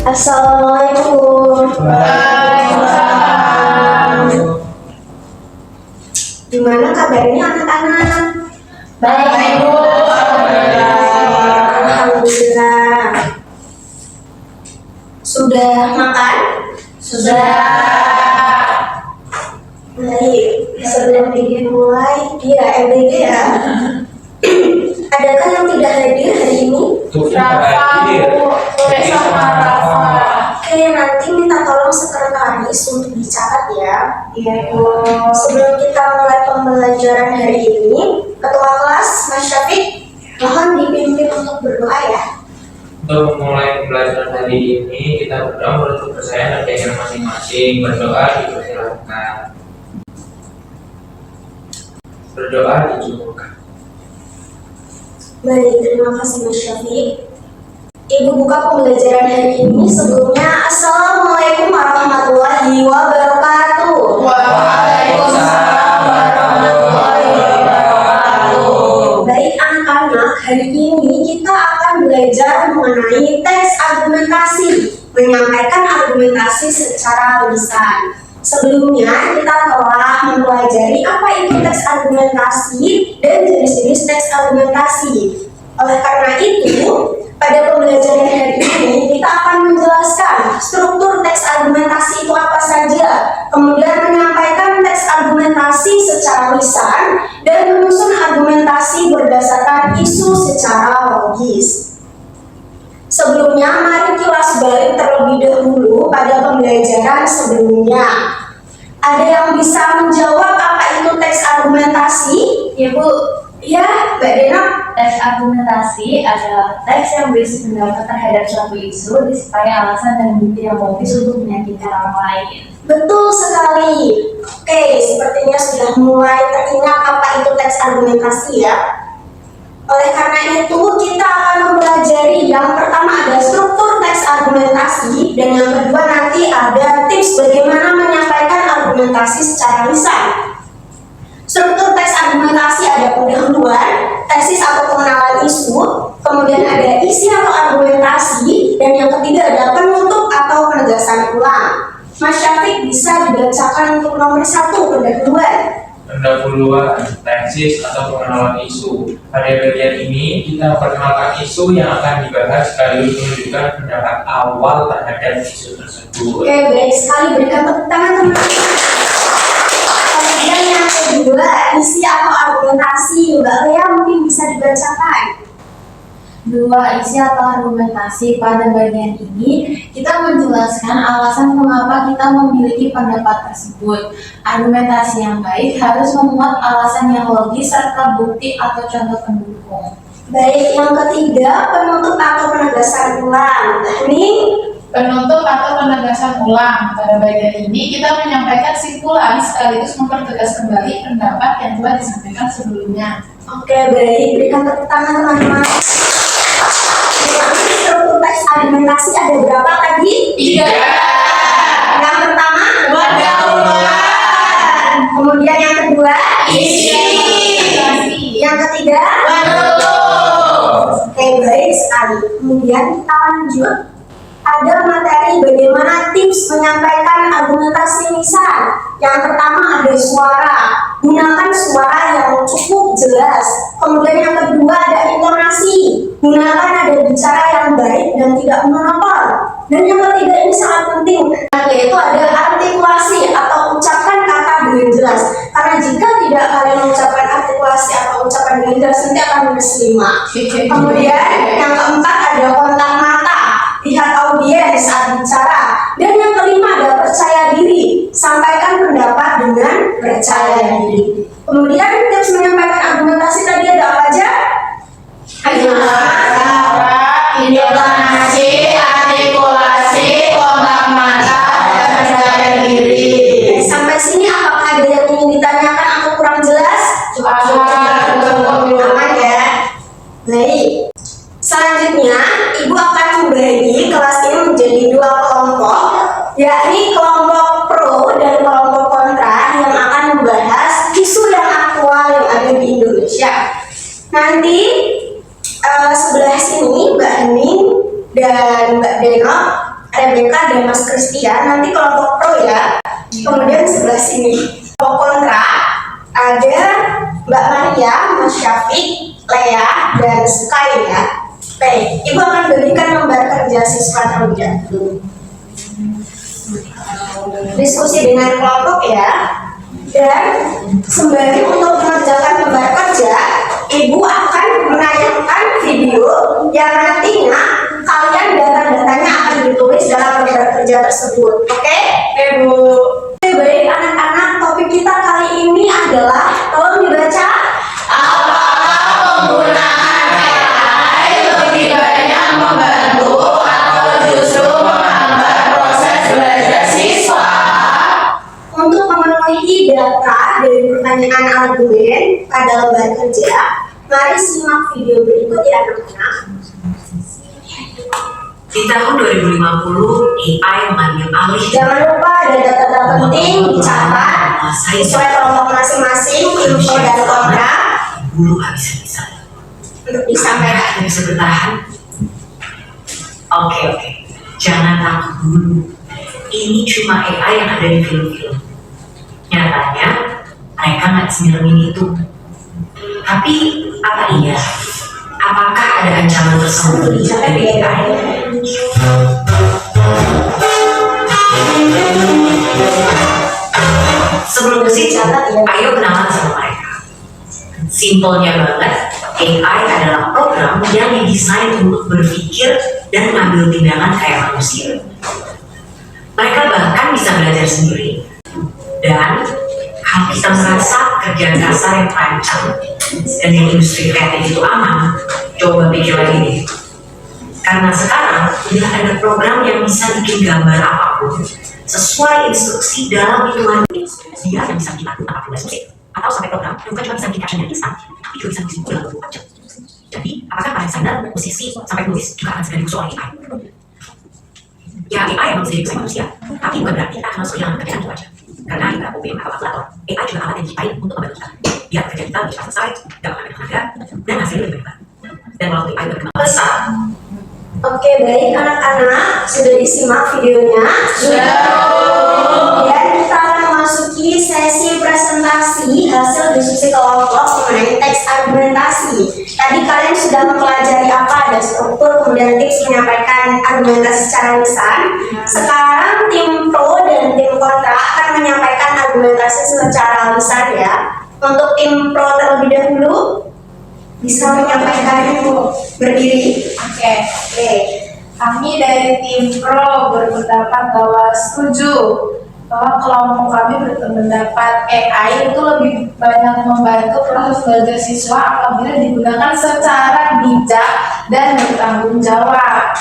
Assalamualaikum. Waalaikumsalam. Gimana kabarnya anak-anak? Baik, Bu. Alhamdulillah. Sudah makan? Sudah. Baik, sebelum dimulai, MBG ya. Adakah yang tidak hadir hari ini? Rafa, Bu. Boleh sama Rafa. Oke, nanti minta tolong sekretaris untuk dicatat ya. Iya, Bu. Sebelum kita mulai pembelajaran hari ini, Ketua kelas Mas Syafiq, mohon dipimpin untuk berdoa ya. Untuk memulai pembelajaran hari ini, kita berdoa menurut kepercayaan dan keyakinan masing-masing. Berdoa dipersilakan. Berdoa dijumurkan. Baik, terima kasih Mas Syafiq. Ibu buka pembelajaran hari ini. Sebelumnya, Assalamualaikum warahmatullahi wabarakatuh. Waalaikumsalam warahmatullahi wabarakatuh. Baik anak-anak, hari ini kita akan belajar mengenai teks argumentasi, menyampaikan argumentasi secara lisan. Sebelumnya kita telah mempelajari apa itu teks argumentasi dan jenis-jenis teks argumentasi. Oleh karena itu, pada pembelajaran hari ini kita akan menjelaskan struktur teks argumentasi itu apa saja, kemudian menyampaikan teks argumentasi secara lisan dan menyusun argumentasi berdasarkan isu secara logis. Sebelumnya, mari kilas balik terlebih dahulu pada pembelajaran sebelumnya. Ada yang bisa menjawab apa itu teks argumentasi? Ya, Bu. Ya, Mbak Dena. Teks argumentasi adalah teks yang berisi pendapat terhadap suatu isu disertai alasan dan bukti yang logis untuk meyakinkan orang lain. Betul sekali. Oke, sepertinya sudah mulai teringat apa itu teks argumentasi ya. Oleh karena itu, kita akan mempelajari yang pertama ada struktur teks argumentasi dan yang kedua nanti ada tips bagaimana menyampaikan argumentasi secara lisan. Struktur teks argumentasi ada pendahuluan, tesis atau pengenalan isu, kemudian ada isi atau argumentasi, dan yang ketiga ada penutup atau penegasan ulang. Mas Syafiq bisa dibacakan untuk nomor 1 pendahuluan. Pendahuluan, tesis atau pengenalan isu. Pada bagian ini kita memperkenalkan isu yang akan dibahas sekaligus menunjukkan pendapat awal terhadap isu tersebut. Oke, baik sekali, berikan tepuk tangan teman-teman. Kemudian yang kedua, isi atau argumentasi. Mbak Lea mungkin bisa dibacakan. Dua, isi atau argumentasi. Pada bagian ini kita menjelaskan alasan mengapa kita memiliki pendapat tersebut. Argumentasi yang baik harus memuat alasan yang logis serta bukti atau contoh pendukung. Baik, yang ketiga, penutup atau penegasan ulang. Nih, Penutup atau penegasan ulang. Pada bagian ini kita menyampaikan kesimpulan sekaligus mempertegas kembali pendapat yang telah disampaikan sebelumnya. oke, baik, berikan tepuk tangan teman-teman. Struktur teks argumentasi ada berapa tadi? 3. Yang pertama, Pendahuluan. kemudian yang kedua, Isi. yang ketiga, Penutup. oke, baik sekali. Kemudian kita lanjut. Ada materi bagaimana tips menyampaikan argumentasi lisan. Yang pertama ada suara. Gunakan suara yang cukup jelas. Kemudian yang kedua ada intonasi. Gunakan nada bicara yang baik dan tidak monoton. Dan yang ketiga ini sangat penting, yaitu ada artikulasi atau ucapkan kata dengan jelas. Karena jika tidak kalian mengucapkan artikulasi atau ucapan dengan jelas nanti akan berselima. Kemudian yang keempat ada kontak mata. Lihat audiens saat bicara. Dan yang kelima ada percaya diri. Sampaikan pendapat dengan percaya diri. Kemudian tips menyampaikan argumentasi tadi ada apa aja? Ayo. Intonasi, artikulasi, kontak mata, dan percaya diri. Sampai sini apakah ada yang ingin ditanyakan atau kurang jelas? Aman ya. Baik. Selanjutnya, Ibu akan membagi kelas ini menjadi 2 kelompok, yakni kelompok pro dan kelompok kontra yang akan membahas isu yang aktual yang ada di Indonesia. Nanti sebelah sini Mbak Hening dan Mbak Denok Rebecca dan Mas Christian, nanti kelompok pro ya. Kemudian sebelah sini kelompok kontra ada Mbak Maria, Mas Syafiq, Lea, dan Sky ya. Baik, Ibu akan berikan lembar kerja siswa terlebih dahulu. Diskusi dengan kelompok ya. Dan sembari untuk mengerjakan lembar kerja, Ibu akan menayangkan video yang nantinya kalian data-datanya akan ditulis dalam lembar kerja tersebut. Oke, Ibu. Oke, baik anak-anak, topik kita kali ini adalah, tolong dibaca. Apakah penggunaan AI lebih banyak membantu atau justru menghambat proses belajar siswa? Untuk memenuhi data dari pertanyaan argumen pada lembar kerja, mari simak video berikut ya anak-anak. Di tahun 2050, AI mengambil alih Jangan lupa ada data-data penting dicatat sesuai kelompok masing-masing, info dan kontra guru habis-habisan. untuk disampaikan. Bisa bertahan? Oke. Jangan takut dulu. Ini cuma AI yang ada di film-film. Nyatanya, mereka nggak semilin itu. Tapi, apa iya? Apakah ada ancaman tersembunyi dari AI? Sebelum ke situ, ayo kenalan sama mereka. Simpelnya banget, AI adalah program yang didesain untuk berpikir dan mengambil tindakan kayak manusia. Mereka bahkan bisa belajar sendiri. Dan kalau kita merasa kerjaan kasar yang terancam dan yang industri kreatif itu aman, coba pikir lagi deh. Karena sekarang udah ada program yang bisa bikin gambar apapun sesuai instruksi dalam hitungan menit. Dia yang bisa bikin lagu tanpa perlu musik, atau sampai program yang bukan cuma bisa bikin caption yang instan, tapi juga bisa nulis buku dalam 24 jam. Jadi, apakah para desainer, musisi, sampai penulis juga akan segera diusul oleh AI? Ya, AI emang bisa diusahakan manusia, tapi bukan berarti kita akan langsung kehilangan pekerjaan itu aja. Karena kita OPM atau kalkulator, AI juga alat yang diciptain untuk membantu kita. Biar kerja kita lebih cepat selesai, gak akan ada tenaga, dan hasilnya lebih banyak. Dan walaupun AI berkembang pesat, Oke, baik anak-anak, sudah disimak videonya? Sudah. Dan kita akan memasuki sesi presentasi hasil diskusi kelompok mengenai teks argumentasi. Tadi kalian sudah mempelajari apa ada struktur, kemudian tips menyampaikan argumentasi secara lisan. Sekarang tim pro dan tim kontra akan menyampaikan argumentasi secara lisan ya. Untuk tim pro terlebih dahulu bisa menyampaikan berdiri. Oke. Oke. Kami dari tim pro berpendapat bahwa setuju bahwa kelompok kami berpendapat AI itu lebih banyak membantu proses belajar siswa apabila digunakan secara bijak dan bertanggung jawab.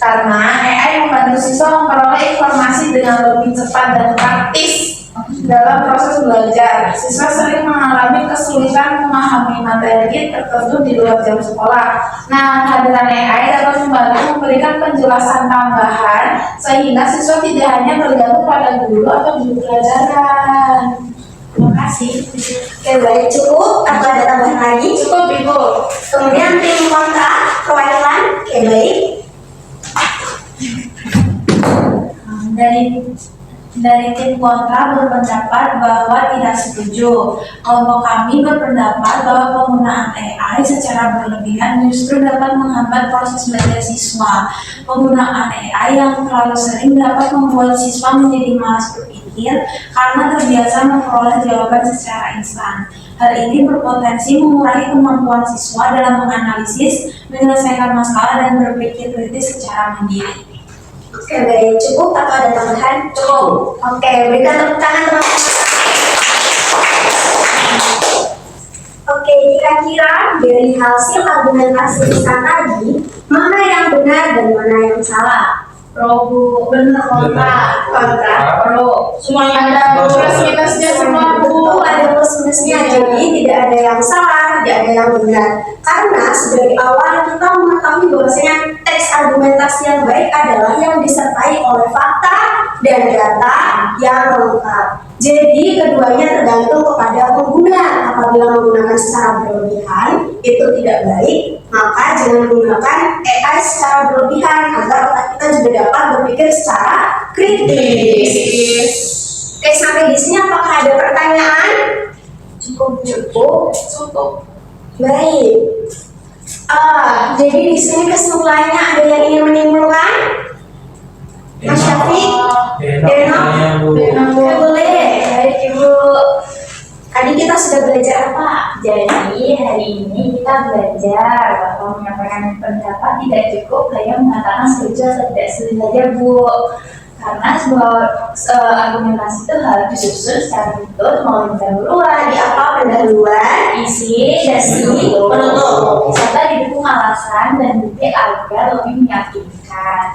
Karena AI membantu siswa memperoleh informasi dengan lebih cepat dan praktis dalam proses belajar. Siswa sering mengalami kesulitan memahami materi tertentu di luar jam sekolah. Nah, kehadiran AI dapat membantu memberikan penjelasan tambahan sehingga siswa tidak hanya bergantung pada guru atau juru pelajaran. Terima kasih. Oke, baik, cukup atau ada tambahan lagi? Cukup, Ibu. Kemudian tim kontra perwakilan. Oke, baik. Dari tim kontra berpendapat bahwa tidak setuju. Kelompok kami berpendapat bahwa penggunaan AI secara berlebihan justru dapat menghambat proses belajar siswa. Penggunaan AI yang terlalu sering dapat membuat siswa menjadi malas berpikir karena terbiasa memperoleh jawaban secara instan. Hal ini berpotensi mengurangi kemampuan siswa dalam menganalisis, menyelesaikan masalah, dan berpikir kritis secara mandiri. Oke, baik, cukup atau ada tambahan? Cukup. Oke, berikan tepuk tangan teman-teman. Oke, kira-kira dari hasil argumentasi lisan tadi, mana yang benar dan mana yang salah? Pro, Bu. Benar, kontra. Kontra. Pro. Semuanya ada plus minusnya semua, Bu. Ada plus minusnya, jadi tidak ada yang salah, tidak ada yang benar. Karena dari awal kita mengetahui bahwasanya teks argumentasi yang baik adalah yang disertai oleh fakta dan data yang lengkap. Jadi keduanya tergantung kepada pengguna. Apabila menggunakan secara berlebihan itu tidak baik, maka jangan menggunakan AI secara berlebihan agar otak kita juga dapat berpikir secara kritis. Oke, sampai di sini apakah ada pertanyaan? Cukup. Baik. Jadi di sini kesimpulannya ada yang ingin menimbulkan? Mas Syafiq? Denok? Boleh. Baik Ibu. Tadi kita sudah belajar apa? Jadi hari ini kita belajar bahwa menyampaikan pendapat tidak cukup hanya mengatakan setuju atau tidak setuju saja, Bu. Karena sebuah argumentasi itu harus disusun secara betul melalui pendahuluan. Tadi apa pendahuluan? Isi dan penutup serta didukung alasan dan bukti agar lebih meyakinkan.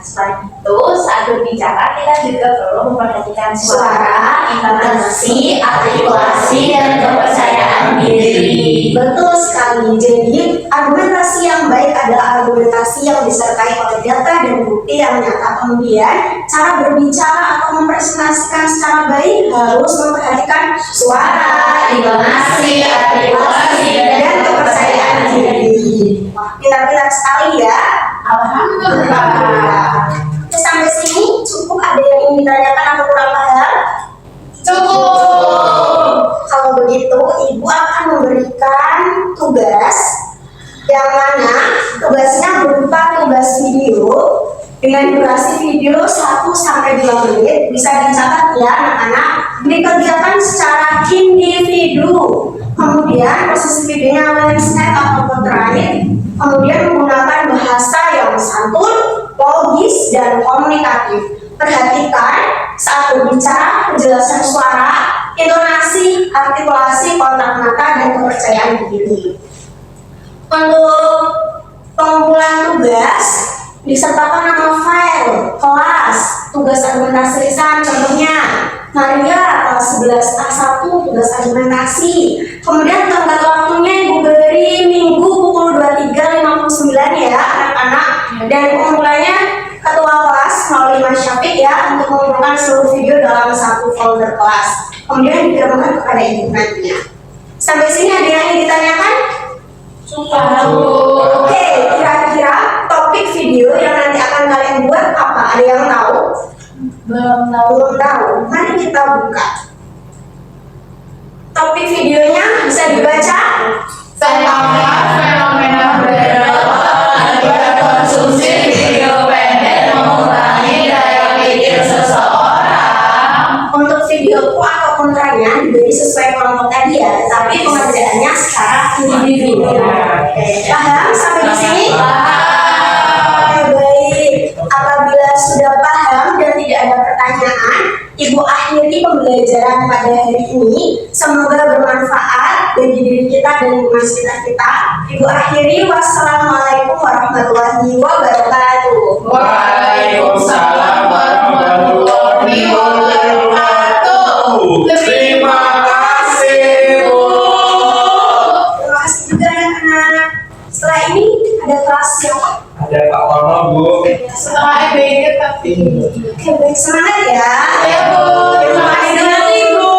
Selain itu, saat berbicara kita juga perlu memperhatikan suara, intonasi, artikulasi, dan kepercayaan diri. Betul sekali. Jadi argumentasi yang baik adalah argumentasi yang disertai oleh data dan bukti yang nyata. Kemudian cara berbicara atau mempresentasikan secara baik harus memperhatikan suara, intonasi, artikulasi, dan kepercayaan diri. Wah, pintar-pintar sekali ya. Alhamdulillah. Sampai sini cukup, ada yang ingin ditanyakan atau kurang paham? Cukup. Kalau begitu, Ibu akan memberikan tugas yang mana tugasnya berupa tugas video dengan durasi video 1-2 menit. Bisa dicatat ya anak-anak, dikerjakan secara individu. Kemudian posisi videonya landscape atau portrait. Kemudian menggunakan bahasa yang santun, logis, dan komunikatif. Perhatikan saat berbicara, penjelasan suara, intonasi, artikulasi, kontak mata, dan kepercayaan diri. Untuk pengumpulan tugas, disertakan nama file, kelas, tugas argumentasi lisan, contohnya Maria kelas 11 A1 tugas argumentasi. Kemudian tenggat waktunya Ibu beri Minggu pukul 23.59 ya anak-anak. Dan pengumpulannya ketua kelas melalui Mas Syafiq ya untuk mengumpulkan seluruh video dalam satu folder kelas. Kemudian dikirimkan kepada Ibu nantinya. Sampai sini ada yang ingin ditanyakan? Oke, kira-kira topik video yang nanti akan kalian buat apa? Ada yang tahu? Belum tahu. Belum tahu. Mari kita buka. Topik videonya bisa dibaca. Semangat fenomena berat akibat konsumsi video pendek mengurangi daya pikir seseorang. Untuk video pro atau kontranya diberi sesuai kelompok tadi ya, tetapi pengerjaannya secara individu. Paham sampai di sini? Oke, baik. Apabila sudah paham dan tidak ada pertanyaan, Ibu akhiri pembelajaran pada hari ini. Semoga bermanfaat bagi diri kita dan lingkungan sekitar kita. Ibu akhiri. Wassalamualaikum warahmatullahi wabarakatuh. Waalaikumsalam warahmatullahi wabarakatuh. Terima kasih, Bu. Terima kasih juga anak-anak. Setelah ini ada kelas yang Ada Pak Wono, Bu. Setelah EBG tapi oke, baik, semangat ya. ya Bu, terima kasih. Ibu.